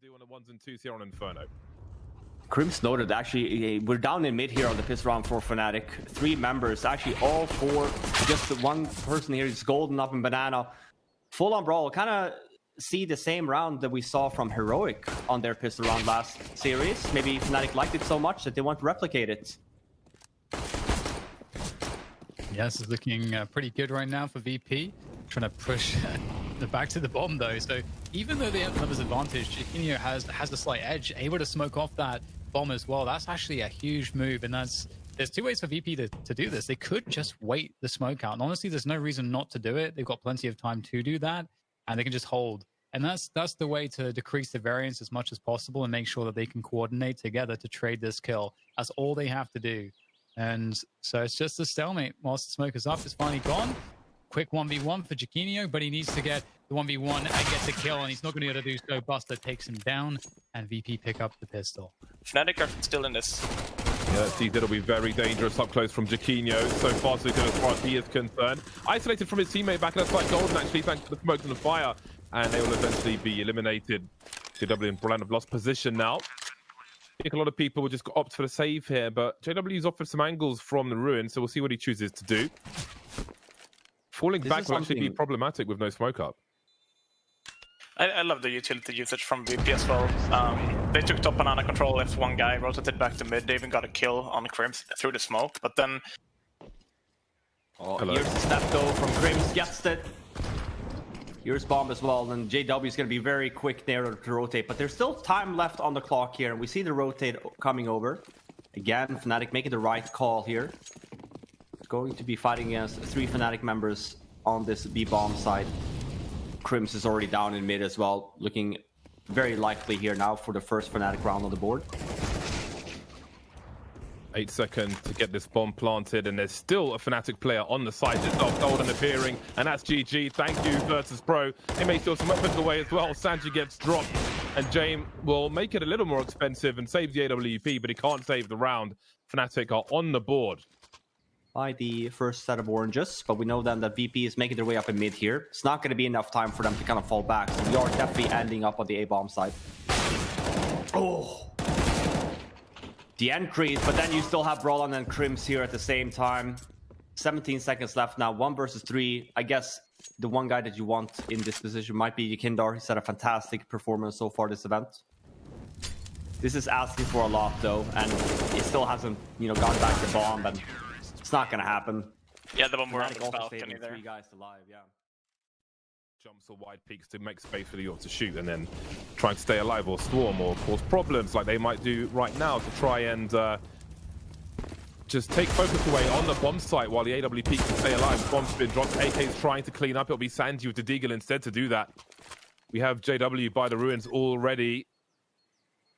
can do on the ones and twos here on Inferno. Crims noted, actually, we're down in mid here on the piss round for Fnatic. 3 members, actually all 4, just the one person here is golden up in banana. Full on brawl, kind of see the same round that we saw from Heroic on their pistol round last series. Maybe Fnatic liked it so much that they want to replicate it. Yes, it's looking pretty good right now for VP. Trying to push the back to the bomb though. So even though they have numbers advantage, Chiquinho has a slight edge, able to smoke off that bomb as well. That's actually a huge move, and there's 2 ways for VP to do this. They could just wait the smoke out, and honestly, there's no reason not to do it. They've got plenty of time to do that, and they can just hold. And that's the way to decrease the variance as much as possible and make sure that they can coordinate together to trade this kill. That's all they have to do. And so it's just a stalemate. Whilst the smoke is up, it's finally gone. Quick 1v1 for Chiquinho, but he needs to get the 1v1 and get the kill, and he's not going to be able to do so. Buster takes him down, and VP pick up the pistol. Fnatic are still in this. Yeah, see, that'll be very dangerous up close from Chiquinho. So far, so good as far as he is concerned. Isolated from his teammate back in the side golden, actually, thanks to the smoke and the fire. And they will eventually be eliminated. JW and Brand have lost position now. I think a lot of people will just opt for the save here, but JW's offered some angles from the ruin, so we'll see what he chooses to do. Falling back will actually be problematic with no smoke up. I love the utility usage from VP as well. They took top banana control, left one guy, rotated back to mid. They even got a kill on Crims through the smoke, but then... Oh, here's the step though from Crims, gets it. Here's bomb as well, and JW is going to be very quick there to rotate, but there's still time left on the clock here, and we see the rotate coming over. Again, Fnatic making the right call here. It's going to be fighting against 3 Fnatic members on this B-bomb side. Crims is already down in mid as well, looking very likely here now for the first Fnatic round on the board. 8 seconds to get this bomb planted, and there's still a Fnatic player on the side. There's no golden appearing, and that's GG. Thank you versus Pro. They may steal some weapons away as well. Sanji gets dropped, and James will make it a little more expensive and save the AWP, but he can't save the round. Fnatic are on the board By the first set of oranges, but we know then that VP is making their way up in mid here. It's not going to be enough time for them to kind of fall back, so we are definitely ending up on the A-bomb side. Oh! The increase, but then you still have Brolin and Crims here at the same time. 17 seconds left now, 1 versus 3. I guess the one guy that you want in this position might be Yekindar. He's had a fantastic performance so far this event. This is asking for a lot though, and he still hasn't, gone back to bomb, and it's not gonna happen. Yeah, the bomb were on the also balcony there. 3 guys alive, yeah. Jumps or wide peaks to make space for the York to shoot, and then trying to stay alive or storm or cause problems like they might do right now to try and just take focus away on the bomb site while the AWP can stay alive. The bomb's been dropped. AK's trying to clean up. It'll be Sanji with the Deagle instead to do that. We have JW by the ruins already.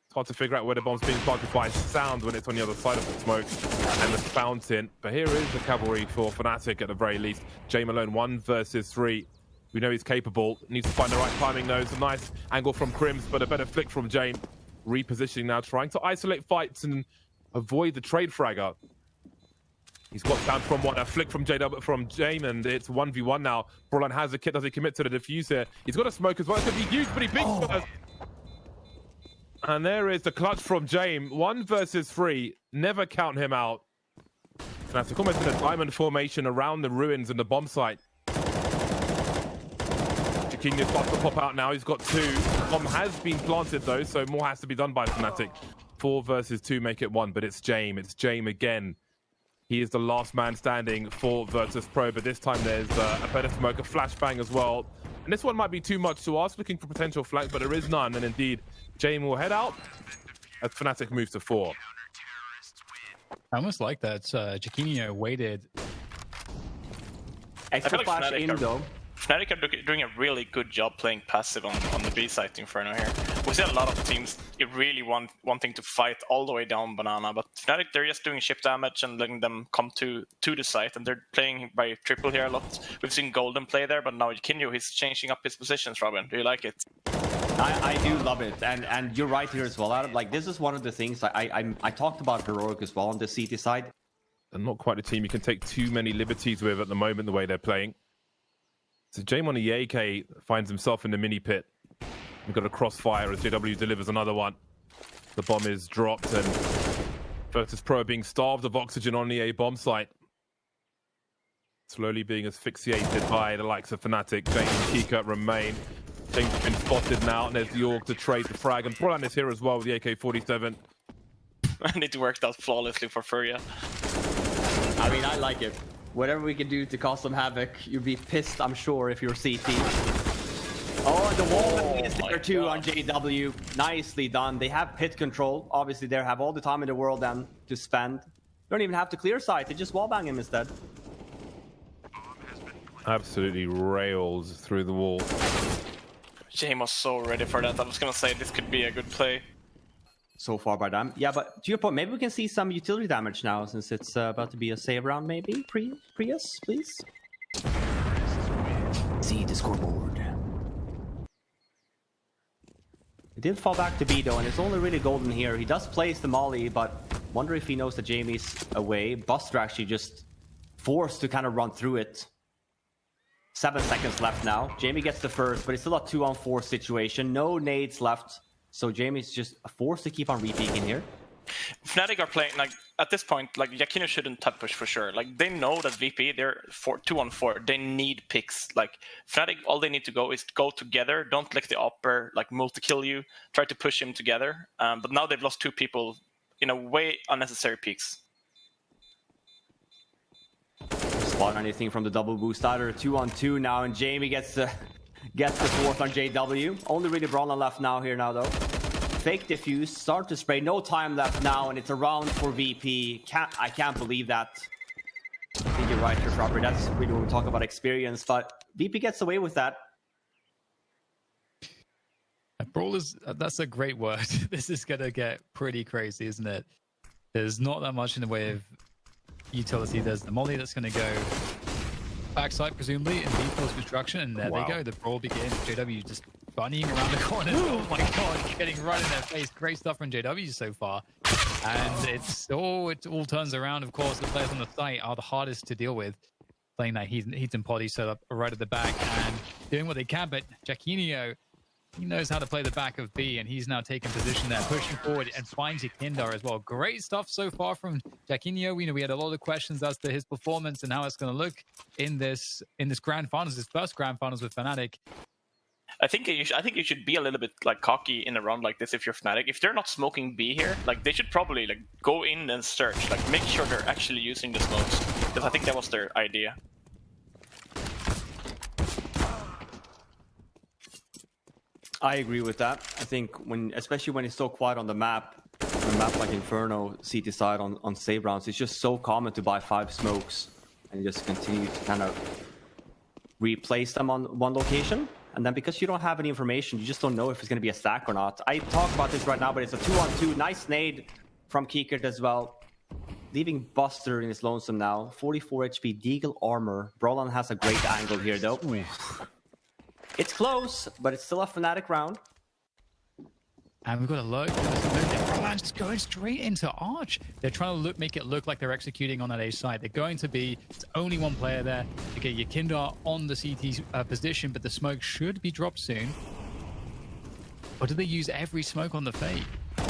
It's hard to figure out where the bomb's being planted by sound when it's on the other side of the smoke and the fountain. But here is the cavalry for Fnatic at the very least. Jay Malone 1 versus 3. We know he's capable. Needs to find the right timing though. It's a nice angle from Crims, but a better flick from Jame. Repositioning now, trying to isolate fights and avoid the trade fragger. He's got down from a flick from Jame, and it's 1v1 now. Brolin has a kit. Does he commit to the defuse here? He's got a smoke as well. It's going to be huge, but he picks first. And there is the clutch from Jame. 1 versus 3. Never count him out. Fnatic almost in a diamond formation around the ruins and the bomb site. Chiquinho starts to pop out now. He's got 2. Bomb has been planted though, so more has to be done by Fnatic. 4 versus 2 make it 1, but it's Jame. It's Jame again. He is the last man standing for Virtus Pro, but this time there's a better smoke, a flashbang as well. And this one might be too much to ask, looking for potential flank, but there is none. And indeed, Jame will head out as Fnatic moves to 4. I almost like that. Chiquinho waited. Extra flash in though. Fnatic are doing a really good job playing passive on the B site Inferno here. We see a lot of teams really wanting to fight all the way down banana, but Fnatic, they're just doing ship damage and letting them come to the site, and they're playing by triple here a lot. We've seen Golden play there, but now Kinyo, he's changing up his positions. Robin, do you like it? I do love it, and you're right here as well, Adam. Like, this is one of the things I talked about Heroic as well on the CT side. And not quite a team you can take too many liberties with at the moment, the way they're playing. So Jame on the AK finds himself in the mini pit. We've got a crossfire as JW delivers another one. The bomb is dropped and Virtus Pro being starved of oxygen on the A bomb site. Slowly being asphyxiated by the likes of Fnatic. James and Kika remain. James has been spotted now, and there's the Org to trade the frag. And Brolan is here as well with the AK-47. And it worked out flawlessly for Furia. I mean, I like it. Whatever we can do to cause some havoc, you'd be pissed, I'm sure, if you're CT. Oh, the wall is there too on JW. Nicely done. They have pit control. Obviously, they have all the time in the world then to spend. Don't even have to clear sight. They just wallbang him instead. Absolutely rails through the wall. James was so ready for that. I was gonna say this could be a good play. So far by them. Yeah, but to your point, maybe we can see some utility damage now since it's about to be a save round maybe. Prius, please. See the scoreboard. It did fall back to B though, and it's only really golden here. He does place the molly, but wonder if he knows that Jamie's away. Buster actually just forced to kind of run through it. 7 seconds left now. Jamie gets the first, but it's still a 2-on-4 situation. No nades left. So Jamie's just forced to keep on re-peeking here. Fnatic are playing, like, at this point, like, Yakino shouldn't top push for sure. Like, they know that VP, they're 2-on-4. They need picks. Like, Fnatic, all they need to go is go together. Don't let the upper, like, multi-kill you. Try to push him together. But now they've lost 2 people in a way unnecessary peaks. Spot anything from the double boost either. 2-on-2 now, and Jamie gets the fourth on JW. Only really Brolan left now though. Fake defuse, start to spray. No time left now, and it's a round for VP. I can't believe that. I think you're right, Robert. That's really when we talk about experience, but VP gets away with that. Brawl is, that's a great word. This is going to get pretty crazy, isn't it? There's not that much in the way of utility. There's the molly that's going to go backside, presumably, in default construction, and there they go. The brawl begins. JW just bunnying around the corner. Oh my god, getting right in their face. Great stuff from JW so far. And it all turns around. Of course, the players on the site are the hardest to deal with. Playing that heat and potty set up right at the back and doing what they can, but Jaquinho, he knows how to play the back of B, and he's now taking position there, pushing forward and finds Yakindar as well. Great stuff so far from Jaquinho. We had a lot of questions as to his performance and how it's going to look in this grand finals, his first grand finals with Fnatic. I think you should be a little bit like cocky in a round like this if you're Fnatic. If they're not smoking B here, like they should probably like go in and search, like make sure they're actually using the smokes, because I think that was their idea. I agree with that. I think especially when it's so quiet on the map, a map like Inferno, CT side on save rounds, it's just so common to buy 5 smokes and just continue to kind of replace them on one location. And then because you don't have any information, you just don't know if it's going to be a stack or not. I talk about this right now, but it's a 2-on-2. Nice nade from Kikert as well. Leaving Buster in his lonesome now. 44 HP, Deagle armor. Brolan has a great angle here though. It's close, but it's still a Fnatic round. And we've got a look. Brolan just going straight into Arch. They're trying to make it look like they're executing on that A side. They're going to be, it's only one player there to get Yakindar on the CT position, but the smoke should be dropped soon. Or do they use every smoke on the fade?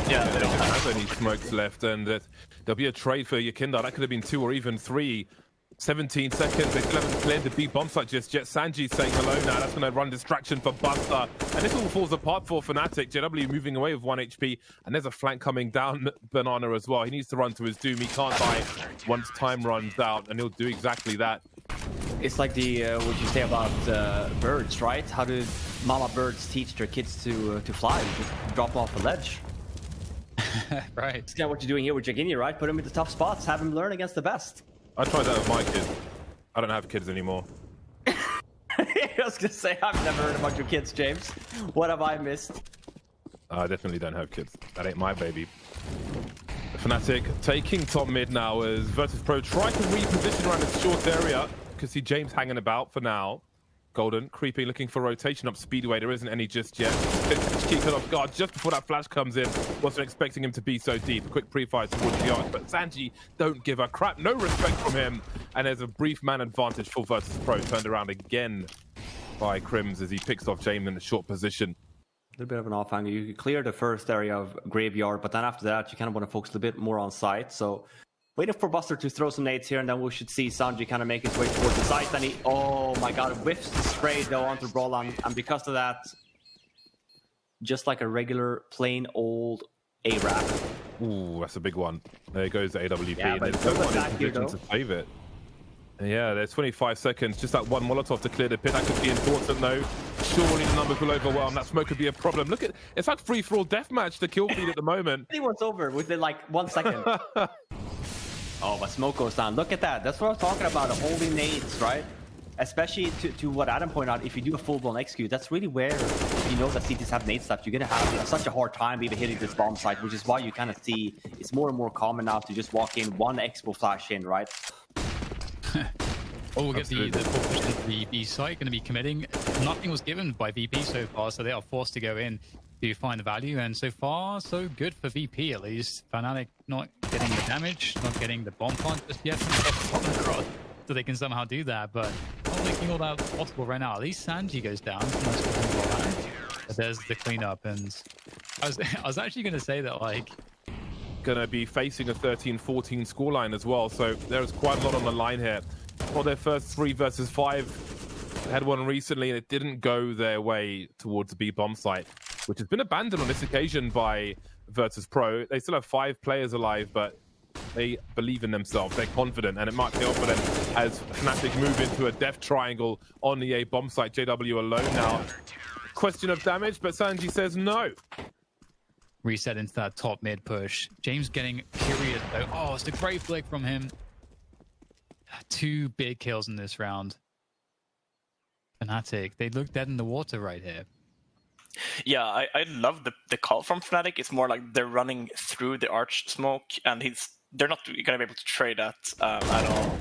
Yeah, they don't have any smokes left, and there'll be a trade for Yakindar. That could have been 2 or even 3. 17 seconds, they still haven't cleared the B bomb site just yet. Sanji's saying hello now. That's going to run distraction for Buster. And this all falls apart for Fnatic. JW moving away with 1 HP. And there's a flank coming down Banana as well. He needs to run to his doom. He can't die once time runs out. And he'll do exactly that. It's like the, what you say about birds, right? How do mama birds teach their kids to fly? Just drop them off a ledge. Right. It's kind of what you're doing here with Jaquinho, right? Put him into tough spots. Have him learn against the best. I tried that with my kids. I don't have kids anymore. I was gonna say, I've never heard about your kids, James. What have I missed? I definitely don't have kids. That ain't my baby. Fnatic taking top mid now as Virtus Pro try to reposition around this short area. Can see James hanging about for now. Golden creeping, looking for rotation up Speedway. There isn't any just yet. Keep it off guard just before that flash comes in. Wasn't expecting him to be so deep. A quick pre-fire towards the arc, but Sanji don't give a crap. No respect from him. And there's a brief man advantage for Virtus Pro. Turned around again by Crims as he picks off James in a short position. little bit of an off angle. You clear the first area of graveyard, but then after that, you kind of want to focus a bit more on site. So waiting for Buster to throw some nades here, and then we should see Sanji kind of make his way towards the site. And he, oh my god, whiffs the spray though onto Brolan, and because of that, just like a regular plain old A-Rap. Ooh, that's a big one. There goes the AWP, Yeah, and but there's no one in back here, position to save it. Yeah, there's 25 seconds. Just that one Molotov to clear the pit. That could be important, though. Surely the numbers will overwhelm. That smoke could be a problem. Look at, it's like free-for-all deathmatch, the kill feed at the moment. I think it's over within like 1 second. Oh, but smoke goes down. Look at that. That's what I was talking about. Holding nades, right? Especially to what Adam pointed out, if you do a full-blown execute, that's really where you know that CTs have nade stuff. You're going to have such a hard time even hitting this bomb site, which is why you kind of see it's more and more common now to just walk in, one expo flash in, right? We'll get the push into the B site, going to be committing. Nothing was given by VP so far, so they are forced to go in to find the value. And so far, so good for VP at least. Fnatic not getting the damage, not getting the bomb plant just yet from the cross, so they can somehow do that, but not making all that possible right now. At least Sanji goes down. But there's the cleanup, and I was actually going to say that, like, Going to be facing a 13-14 scoreline as well, so there's quite a lot on the line here. For their first 3 versus 5, they had one recently, and it didn't go their way towards the B bomb site, which has been abandoned on this occasion by Virtus Pro. They still have 5 players alive, but they believe in themselves. They're confident, and it might pay off for them as Fnatic move into a death triangle on the A bomb site. JW alone now. Question of damage, but Sanji says no. Reset into that top mid push. James getting curious though. Oh, it's a great flick from him. 2 big kills in this round. Fnatic, they look dead in the water right here. Yeah, I love the call from Fnatic. It's more like they're running through the arch smoke, and they're not going to be able to trade that at all.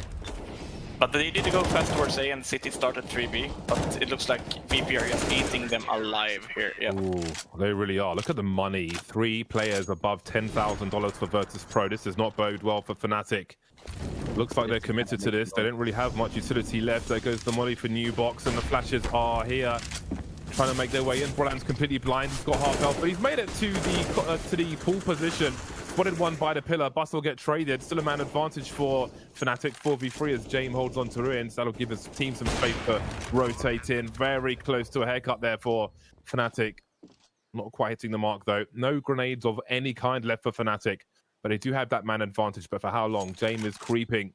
But they did go fast towards A, and City started 3B, but it looks like VP are just eating them alive here. Yeah. Ooh, they really are. Look at the money. 3 players above $10,000 for Virtus Pro. This does not bode well for Fnatic. Looks like they're committed to this. They don't really have much utility left. There goes the money for New Box, and the flashes are here, trying to make their way in. Brolan's completely blind. He's got half health, but he's made it to the pool position. Spotted one by the pillar. Bus will get traded. Still a man advantage for Fnatic. 4v3 as James holds on to Ruins. That'll give his team some space to rotate in. Very close to a haircut there for Fnatic. Not quite hitting the mark though. No grenades of any kind left for Fnatic, but they do have that man advantage. But for how long? James is creeping,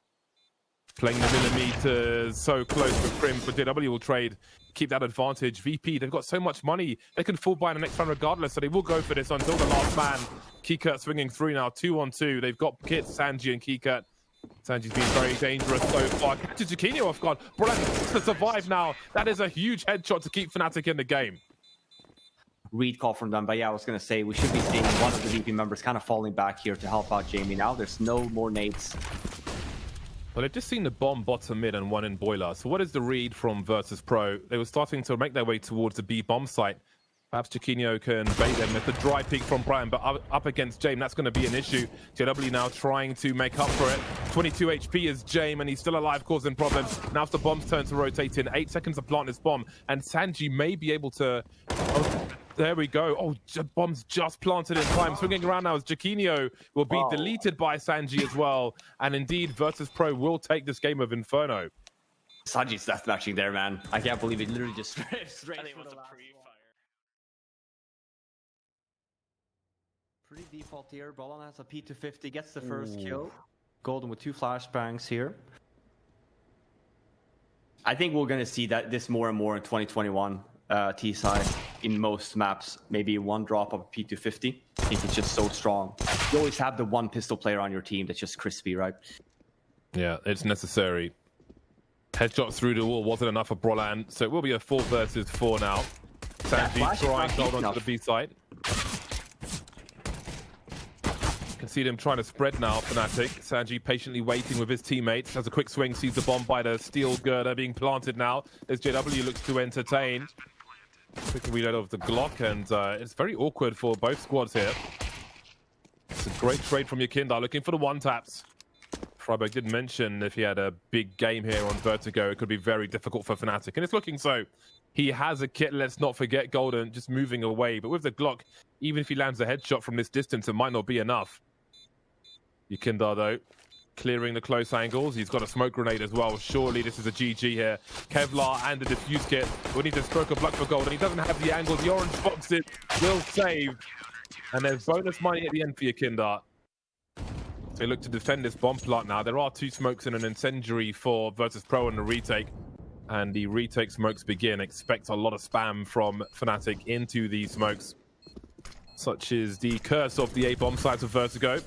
playing the millimeters so close with Crim, but JW will trade, keep that advantage. VP, they've got so much money, they can fall by the next round regardless, so they will go for this until the last man. Kikert swinging through now, 2-on-2. They've got Kit, Sanji, and Kikert. Sanji's been very dangerous so far. Catches Chiquinho off guard. Brolan to survive now. That is a huge headshot to keep Fnatic in the game. Read call from them, but yeah, I was going to say we should be seeing one of the VP members kind of falling back here to help out Jamie now. There's no more nades. Well, they've just seen the bomb bottom mid and one in boiler. So what is the read from Virtus Pro? They were starting to make their way towards the B bomb site. Perhaps Chiquinho can bait them with the dry peek from Brian, but up against James, that's going to be an issue. JW now trying to make up for it. 22 HP is James, and he's still alive, causing problems. Now it's the bomb's turn to rotate in. 8 seconds to plant this bomb, and Sanji may be able to... Oh, there we go. Oh, bomb's just planted in time. Swinging around now as Chiquinho will be deleted by Sanji as well. And indeed, Virtus Pro will take this game of Inferno. Sanji's deathmatching there, man. I can't believe it literally just straight I think it for was the a last pre-fire. one. Pretty default here. Brolan has a P250, gets the first kill. Golden with 2 flashbangs here. I think we're going to see this more and more in 2021. T-side in most maps, maybe 1 drop of P250. I think it's just so strong. You always have the 1 pistol player on your team that's just crispy, right? Yeah, it's necessary. Headshot through the wall wasn't enough for Brolan, so it will be a 4 versus 4 now. Sanji trying to hold on to the B side. Can see them trying to spread now, Fnatic. Sanji patiently waiting with his teammates. Has a quick swing, sees the bomb by the steel girder being planted now. As JW looks to entertain. Quick reload of the Glock, and it's very awkward for both squads here. It's a great trade from Yakinda, looking for the 1-taps. Freiburg did mention if he had a big game here on Vertigo, it could be very difficult for Fnatic. And it's looking so. He has a kit, let's not forget, Golden, just moving away. But with the Glock, even if he lands a headshot from this distance, it might not be enough. Yukindar, though, clearing the close angles. He's got a smoke grenade as well. Surely this is a GG here. Kevlar and the defuse kit. We need a stroke of luck for Golden. He doesn't have the angles. The orange boxes will save. And there's bonus money at the end for Yukindar. So they look to defend this bomb plot now. There are 2 smokes and an incendiary for Virtus Pro and the retake. And the retake smokes begin. Expect a lot of spam from Fnatic into these smokes. Such is the curse of the 8 bomb sites of Vertigo.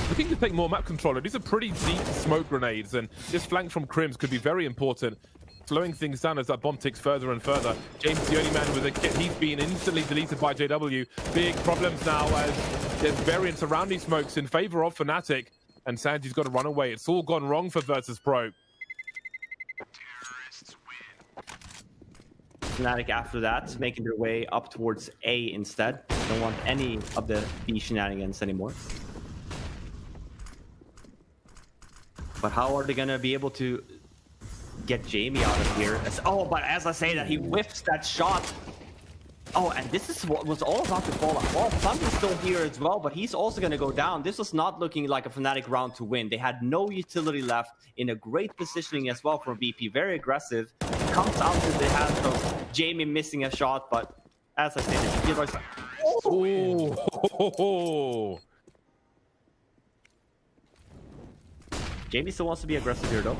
Looking to take more map controller. These are pretty deep smoke grenades, and this flank from Crims could be very important. Slowing things down as that bomb ticks further and further. James, the only man with a kit, he's been instantly deleted by JW. Big problems now as there's variance around these smokes in favor of Fnatic, and Sanji's got to run away. It's all gone wrong for Virtus Pro. Fnatic after that, making their way up towards A instead. Don't want any of the B shenanigans anymore. But how are they going to be able to get Jamie out of here? But as I say that, he whiffs that shot. Oh, and this is what was all about to fall off. Sanji's still here as well, but he's also going to go down. This was not looking like a Fnatic round to win. They had no utility left, in a great positioning as well from VP. Very aggressive. Comes out to the hands of Jamie missing a shot, but as I said, Oh! Jamie still wants to be aggressive here, though.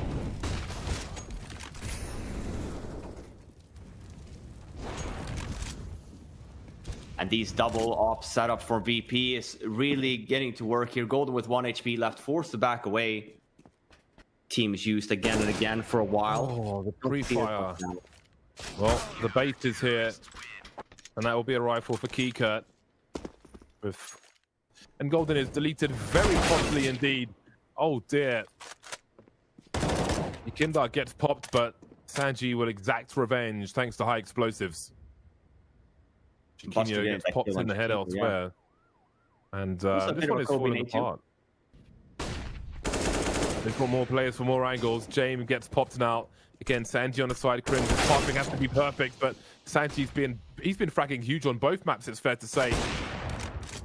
And these double op setup for VP is really getting to work here. Golden with 1 HP left, forced to back away. Teams used again and again for a while. Oh, the pre-fire. Well, the bait is here. And that will be a rifle for Kikert. And Golden is deleted very promptly indeed. Oh dear. Yukindar gets popped, but Sanji will exact revenge thanks to high explosives. Chiquinho gets popped in the head elsewhere. Yeah. And this one is falling apart. They've got more players for more angles. James gets popped now. Again, Sanji on the side. Crims, his passing has to be perfect, but Sanji's been fragging huge on both maps, it's fair to say.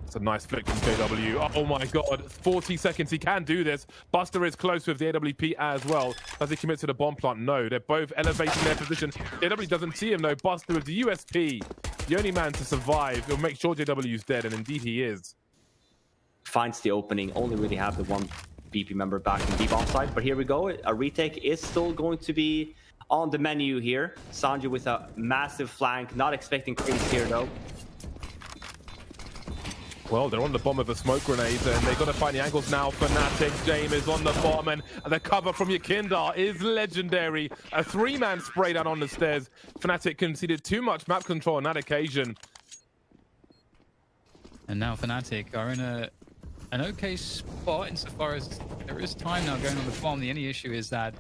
It's a nice flick from JW. Oh my god, 40 seconds, he can do this. Buster is close with the AWP as well. Does he commit to the bomb plant? No, they're both elevating their position. JW doesn't see him though. Buster with the USP, the only man to survive. He'll make sure JW's dead, and indeed he is. Finds the opening, only really have the one VP member back in the bomb side, but here we go. A retake is still going to be on the menu here. Sanji with a massive flank, not expecting Crims here though. Well, they're on the bomb of a smoke grenade, and they've got to find the angles now. Fnatic, James is on the bomb, and the cover from Yukindar is legendary. A 3-man spray down on the stairs. Fnatic conceded too much map control on that occasion. And now Fnatic are in an okay spot insofar as there is time now going on the bomb. The only issue is that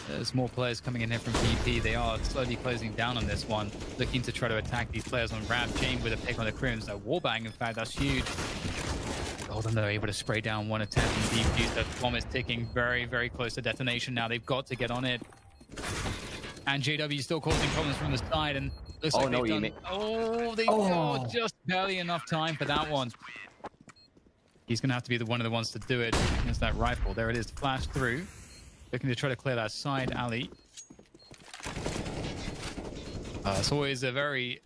there's more players coming in here from VP. They are slowly closing down on this one, looking to try to attack these players on ramp. James with a pick on the Crims. A wallbang, in fact, that's huge. Golden, though, able to spray down one attempt and defuse. The bomb is ticking very, very close to detonation now. They've got to get on it. And JW still causing problems from the side, and looks like they've done... they've got just barely enough time for that one. He's going to have to be one of the ones to do it against that rifle. There it is, flash through. Looking to try to clear that side alley. It's always a very,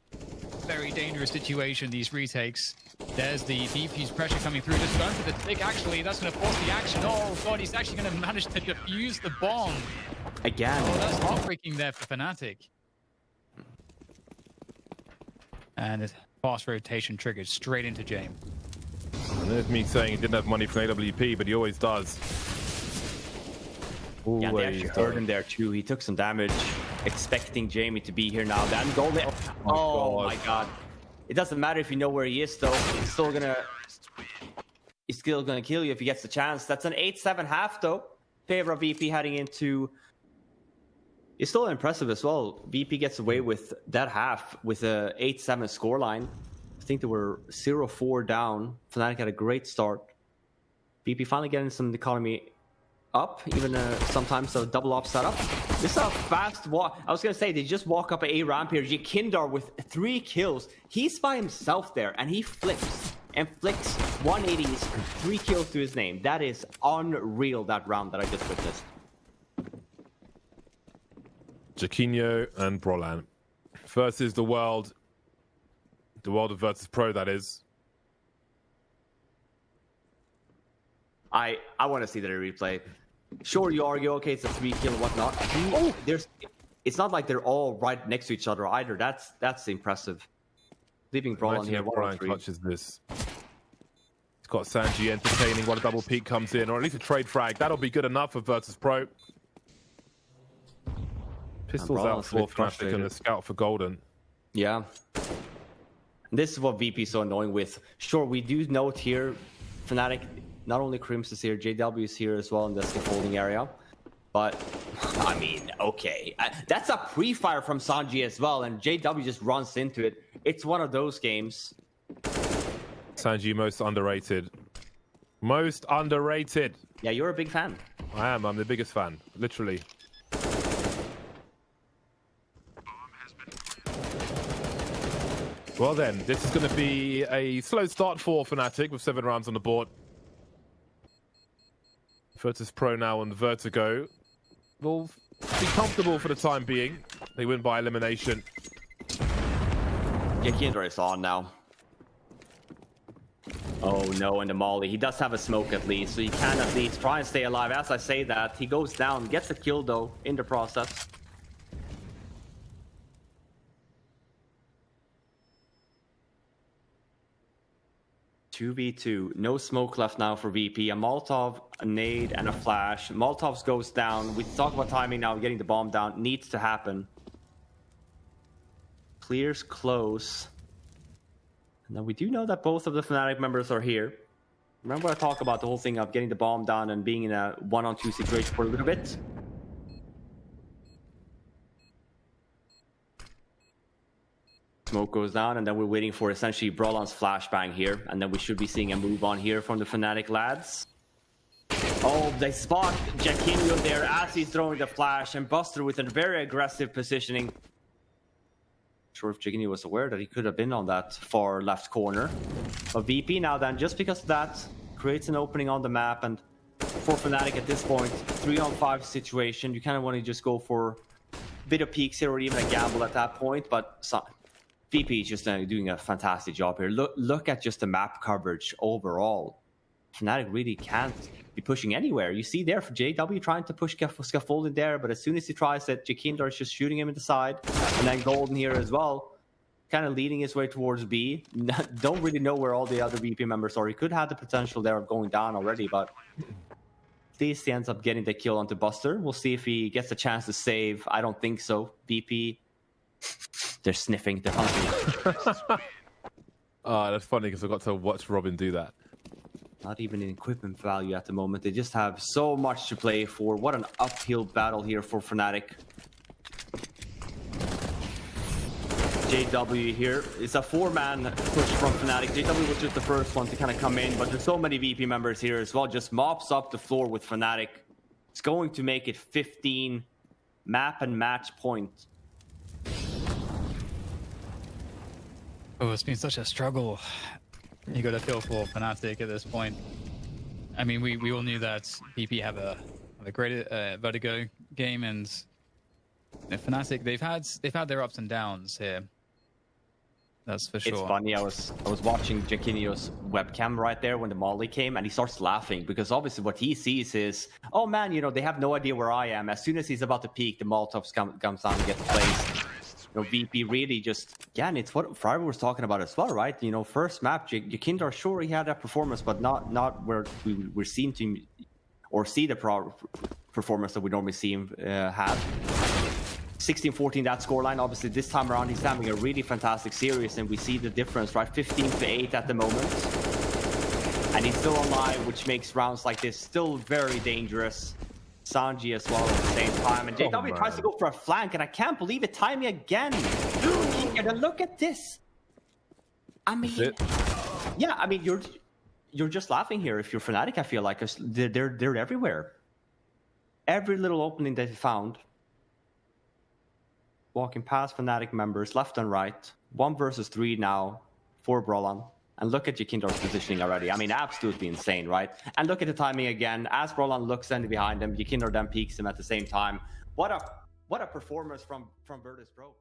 very dangerous situation, these retakes. There's the defuse pressure coming through. Just going for the stick, actually. That's going to force the action. Oh, God, he's actually going to manage to defuse the bomb. Again. Oh, that's heartbreaking there for Fnatic. And a fast rotation triggered straight into James. And there's me saying he didn't have money for AWP, but he always does. Yeah, they actually hurt him there too. He took some damage, expecting Jamie to be here now. Then Golden. Oh my god. It doesn't matter if you know where he is though. He's still gonna kill you if he gets the chance. That's an 8-7 half though. Favor of VP heading into. It's still impressive as well. VP gets away with that half with a 8-7 scoreline. I think they were 0-4 down. Fnatic had a great start. VP finally getting some economy up, even sometimes a double up setup. This is a fast walk. I was gonna say, they just walk up a ramp here. Jekindar with 3 kills. He's by himself there, and he flips and flicks 180s, 3 kills to his name. That is unreal, that round that I just witnessed. Jaquinho and Brolan versus the world of Virtus Pro, that is. I want to see the replay. Sure, you argue, okay, it's a 3 kill and whatnot. It's not like they're all right next to each other either. That's impressive. Leaving Brolan here, Brolan clutches this. He's got Sanji entertaining while a double peak comes in, or at least a trade frag. That'll be good enough for Virtus Pro. Pistols out for Fnatic and a scout for Golden. Yeah. This is what VP is so annoying with. Sure, we do note here, Fnatic, not only Crims is here, JW is here as well in the scaffolding area. But, I mean, okay. That's a pre-fire from Sanji as well, and JW just runs into it. It's one of those games. Sanji, most underrated. Most underrated. Yeah, you're a big fan. I am. I'm the biggest fan, literally. Well then, this is going to be a slow start for Fnatic with 7 rounds on the board. Virtus Pro now on Vertigo. Will be comfortable for the time being. They win by elimination. Yeah, Kindra is on now. Oh no, and the Molly. He does have a smoke at least, so he can at least try and stay alive. As I say that, he goes down, gets a kill though, in the process. (2v2). No smoke left now for VP. A Molotov, a nade, and a flash. Molotovs goes down. We talk about timing now, getting the bomb down. Needs to happen. Clears close. And then we do know that both of the Fnatic members are here. Remember I talked about the whole thing of getting the bomb down and being in a 1-on-2 situation for a little bit? Smoke goes down, and then we're waiting for essentially Brolan's flashbang here, and then we should be seeing a move on here from the Fnatic lads. Oh, they spot Jaquinho there as he's throwing the flash, and Buster with a very aggressive positioning. Not sure if Jaquinho was aware that he could have been on that far left corner. But VP now then, just because of that, creates an opening on the map, and for Fnatic at this point, 3-on-5 situation, you kind of want to just go for a bit of peeks here or even a gamble at that point, but VP is just doing a fantastic job here. Look at just the map coverage overall. Fnatic really can't be pushing anywhere. You see there for JW trying to push scaffolding there, but as soon as he tries it, Jakindar is just shooting him in the side. And then Golden here as well, kind of leading his way towards B. Don't really know where all the other VP members are. He could have the potential there of going down already, but at least he ends up getting the kill onto Buster. We'll see if he gets a chance to save. I don't think so. VP, they're sniffing, they're hunting. Oh, that's funny because I got to watch Robin do that. Not even in equipment value at the moment. They just have so much to play for. What an uphill battle here for Fnatic. JW here. It's a 4-man push from Fnatic. JW was just the first one to kind of come in, but there's so many VP members here as well. Just mops up the floor with Fnatic. It's going to make it 15 map and match points. Oh, it's been such a struggle. You got to feel for Fnatic at this point. I mean, we all knew that VP have a great Vertigo game, and Fnatic they've had their ups and downs here. That's for sure. It's funny. I was watching Jaquinho's webcam right there when the Molly came, and he starts laughing because obviously what he sees is, oh man, you know, they have no idea where I am. As soon as he's about to peek, the Molotovs comes down and gets placed. You know, VP really just, yeah, and it's what Friday was talking about as well, right? You know, first map, Jakindar, sure, he had that performance, but not where we're seeing to or see the performance that we normally see him have. 16-14, that scoreline. Obviously, this time around, he's having a really fantastic series, and we see the difference, right? 15-8 at the moment. And he's still alive, which makes rounds like this still very dangerous. Sanji as well at the same time, and JW tries to go for a flank, and I can't believe it. Timing again. And look at this. I mean, yeah, I mean, you're just laughing here if you're Fnatic, I feel like, 'cause they're everywhere. Every little opening they found, walking past Fnatic members left and right. 1 versus 3 now for Brolan. And look at Jakindor's positioning already. I mean, absolutely insane, right? And look at the timing again. As Brolan looks in behind him, Jakindor then peeks him at the same time. What a performance from Virtus Pro.